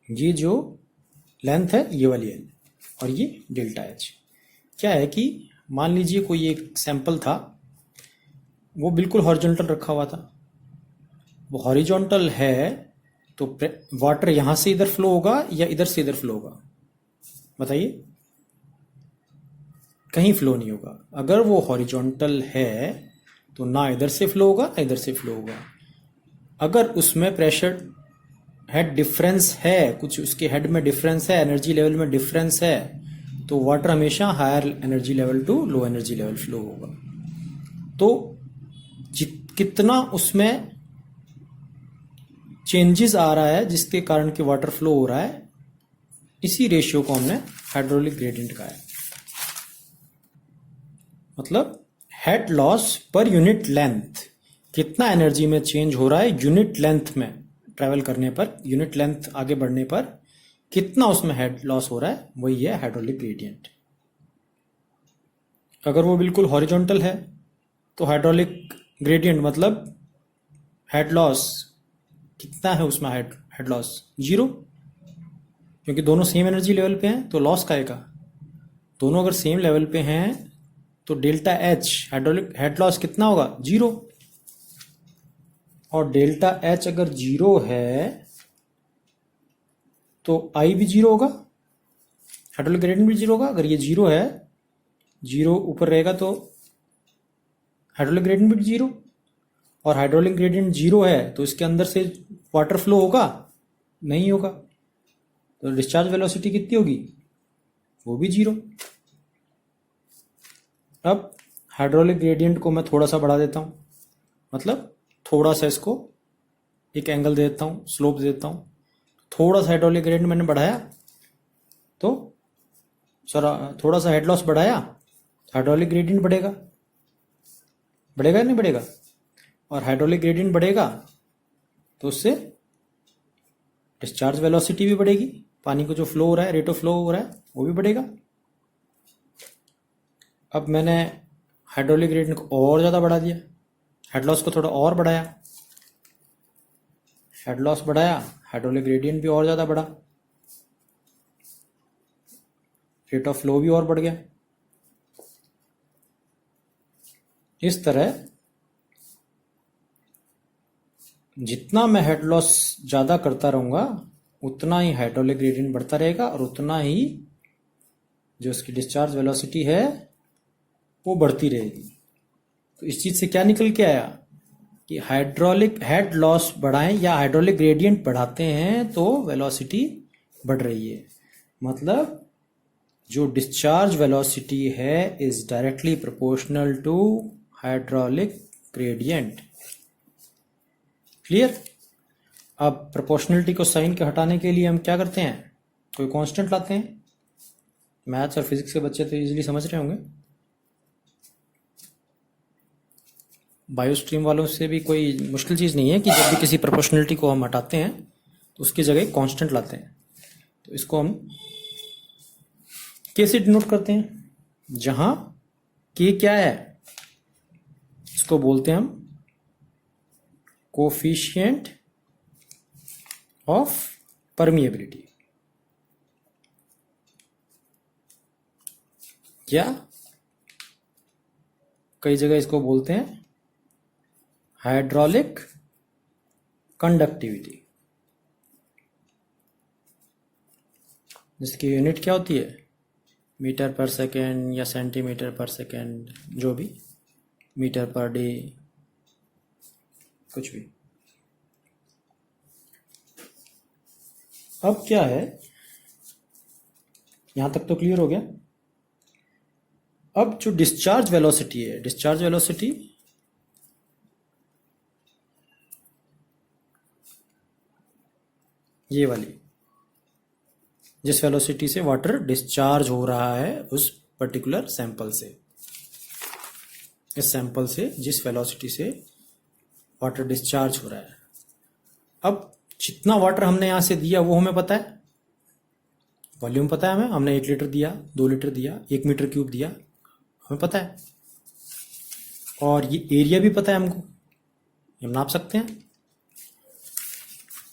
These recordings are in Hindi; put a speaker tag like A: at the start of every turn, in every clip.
A: ये जो लेंथ है ये वाली एल, और ये डेल्टा एच। क्या है कि मान लीजिए कोई एक सैंपल था, वो बिल्कुल हॉरिजॉन्टल रखा हुआ था। वो हॉरिजॉन्टल है तो वाटर यहां से इधर फ्लो होगा या इधर से इधर फ्लो होगा, बताइए? कहीं फ्लो नहीं होगा। अगर वो हॉरिजॉन्टल है तो ना इधर से फ्लो होगा ना इधर से फ्लो होगा। अगर उसमें प्रेशर हेड डिफरेंस है, कुछ उसके हेड में डिफरेंस है, एनर्जी लेवल में डिफरेंस है, तो वाटर हमेशा higher energy level to low energy level flow होगा। तो कितना उसमें चेंजेस आ रहा है जिसके कारण कि वाटर फ्लो हो रहा है, इसी रेशियो को हमने हाइड्रोलिक ग्रेडियंट कहा है। मतलब head loss per unit length, कितना एनर्जी में चेंज हो रहा है यूनिट लेंथ में ट्रेवल करने पर, यूनिट लेंथ आगे बढ़ने पर कितना उसमें हेड लॉस हो रहा है, वही है हाइड्रोलिक ग्रेडियंट। अगर वो बिल्कुल हॉरिजॉन्टल है तो हाइड्रोलिक ग्रेडियंट मतलब हेड लॉस कितना है उसमें, हेड लॉस जीरो, क्योंकि दोनों सेम एनर्जी लेवल पे हैं तो लॉस का आएगा। दोनों अगर सेम लेवल पे हैं तो delta H hydraulic head loss कितना होगा, जीरो। और डेल्टा एच अगर जीरो है तो आई भी जीरो होगा, हाइड्रोलिक ग्रेडियंट भी जीरो होगा। अगर ये जीरो है, जीरो ऊपर रहेगा तो हाइड्रोलिक ग्रेडियंट भी जीरो। और हाइड्रोलिक ग्रेडियंट जीरो है तो इसके अंदर से वाटर फ्लो होगा, नहीं होगा। तो डिस्चार्ज वेलोसिटी कितनी होगी, वो भी जीरो। अब हाइड्रोलिक ग्रेडियंट को मैं थोड़ा सा बढ़ा देता हूं, मतलब थोड़ा सा इसको एक एंगल दे देता हूं, स्लोप दे देता हूं। थोड़ा सा हाइड्रोलिक ग्रेडियंट मैंने बढ़ाया तो थोड़ा सा हेड लॉस बढ़ाया, हाइड्रोलिक ग्रेडियंट बढ़ेगा, बढ़ेगा नहीं बढ़ेगा? और हाइड्रोलिक ग्रेडियंट बढ़ेगा तो उससे डिस्चार्ज वेलोसिटी भी बढ़ेगी, पानी को जो फ्लो हो रहा है, रेट ऑफ फ्लो हो रहा है, वो भी बढ़ेगा। अब मैंने हाइड्रोलिक ग्रेडियंट को और ज़्यादा बढ़ा दिया, हेड लॉस को थोड़ा और बढ़ाया, हेड लॉस बढ़ाया, हाइड्रोलिक ग्रेडियंट भी और ज़्यादा बढ़ा, रेट ऑफ फ्लो भी और बढ़ गया। इस तरह जितना मैं हेड लॉस ज़्यादा करता रहूँगा उतना ही हाइड्रोलिक ग्रेडियंट बढ़ता रहेगा और उतना ही जो उसकी डिस्चार्ज वेलोसिटी है वो बढ़ती रहेगी। तो इस चीज़ से क्या निकल के आया कि हाइड्रोलिक हेड लॉस बढ़ाएं या हाइड्रोलिक ग्रेडियंट बढ़ाते हैं तो वेलोसिटी बढ़ रही है। मतलब जो डिस्चार्ज वेलोसिटी है is directly proportional to hydraulic gradient. Clear? अब प्रोपोर्शनलिटी को साइन के हटाने के लिए हम क्या करते हैं, कोई कांस्टेंट लाते हैं। मैथ्स और फिजिक्स के बच्चे तो इजीली समझ रहे होंगे। बायो स्ट्रीम वालों से भी कोई मुश्किल चीज़ नहीं है कि जब भी किसी प्रोपोर्शनलिटी को हम हटाते हैं तो उसकी जगह कांस्टेंट लाते हैं। तो इसको हम के से डिनोट करते हैं, जहां के क्या है, इसको बोलते हैं हम कोफिशिएंट ऑफ परमिएबिलिटी, या कई जगह इसको बोलते हैं हाइड्रोलिक कंडक्टिविटी, जिसकी यूनिट क्या होती है, मीटर पर सेकेंड या सेंटीमीटर पर सेकेंड, जो भी, मीटर पर डे, कुछ भी। अब क्या है, यहां तक तो क्लियर हो गया। अब जो डिस्चार्ज वेलोसिटी है, डिस्चार्ज वेलोसिटी ये वाली, जिस वेलोसिटी से वाटर डिस्चार्ज हो रहा है उस पर्टिकुलर सैंपल से, इस सैंपल से जिस वेलोसिटी से वाटर डिस्चार्ज हो रहा है। अब जितना वाटर हमने यहां से दिया वो हमें पता है, वॉल्यूम पता है हमें, हमने 1 लीटर दिया, 2 लीटर दिया, 1 मीटर क्यूब दिया, हमें पता है। और ये एरिया भी पता है हमको, हम नाप सकते हैं।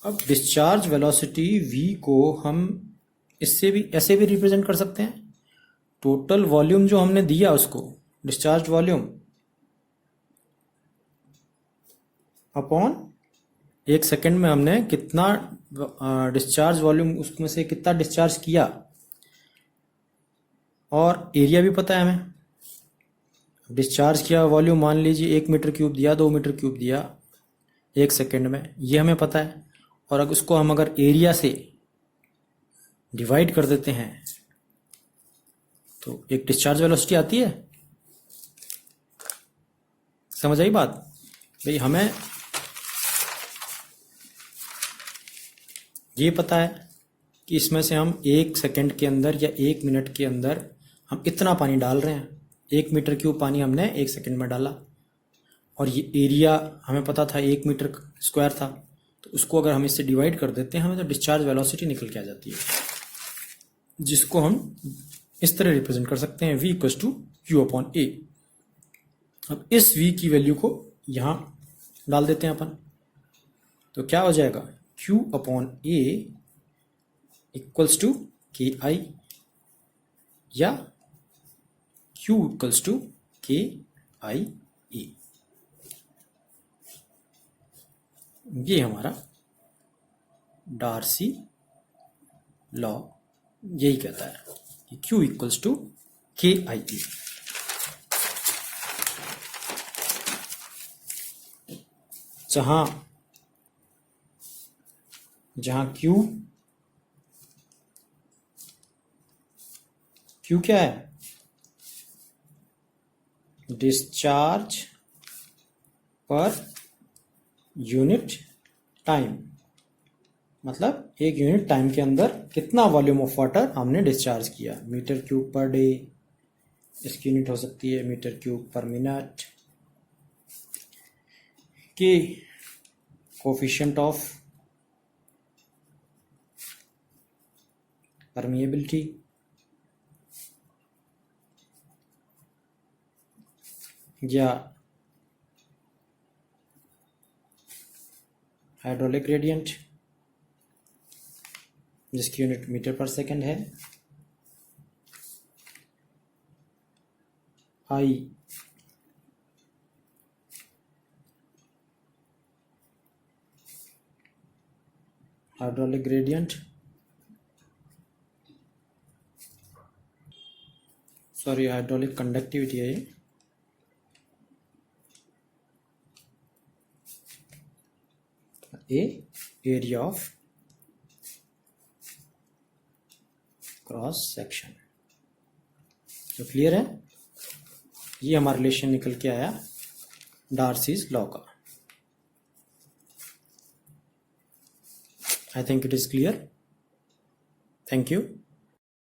A: अब डिस्चार्ज वेलोसिटी v को हम इससे भी ऐसे भी रिप्रेजेंट कर सकते हैं, टोटल वॉल्यूम जो हमने दिया उसको, डिस्चार्ज वॉल्यूम अपॉन 1 सेकेंड में हमने कितना डिस्चार्ज वॉल्यूम, उसमें से कितना डिस्चार्ज किया, और एरिया भी पता है हमें। डिस्चार्ज किया वॉल्यूम मान लीजिए 1 मीटर क्यूब दिया, 2 मीटर क्यूब दिया 1 सेकेंड में, ये हमें पता है। और अगर उसको हम अगर एरिया से डिवाइड कर देते हैं तो एक डिस्चार्ज वेलोसिटी आती है। समझ आई बात भाई? हमें ये पता है कि इसमें से हम 1 सेकेंड के अंदर या 1 मिनट के अंदर हम इतना पानी डाल रहे हैं। 1 मीटर क्यूब पानी हमने 1 सेकेंड में डाला, और ये एरिया हमें पता था 1 मीटर स्क्वायर था, तो उसको अगर हम इससे डिवाइड कर देते हैं हमें तो डिस्चार्ज वेलोसिटी निकल के आ जाती है, जिसको हम इस तरह रिप्रेजेंट कर सकते हैं, v equals to Q upon A. अब इस v की वैल्यू को यहाँ डाल देते हैं अपन, तो क्या हो जाएगा, q upon A equals to K I, या q इक्वल्स टू के आई ए। ये हमारा डार्सी लॉ यही कहता है कि q इक्वल्स टू के आई ए। जहां q क्या है, डिस्चार्ज पर यूनिट टाइम, मतलब 1 यूनिट टाइम के अंदर कितना वॉल्यूम ऑफ वाटर हमने डिस्चार्ज किया, मीटर क्यूब पर डे, इसकी यूनिट हो सकती है metre cube per minute. K coefficient of permeability, या हाइड्रोलिक ग्रेडियंट जिसकी यूनिट मीटर पर सेकंड है, I hydraulic gradient, sorry hydraulic conductivity है ये, एरिया ऑफ क्रॉस सेक्शन। तो क्लियर है, ये हमारा रिलेशन निकल के आया डार्सीज लॉ का। I think it is clear. Thank you.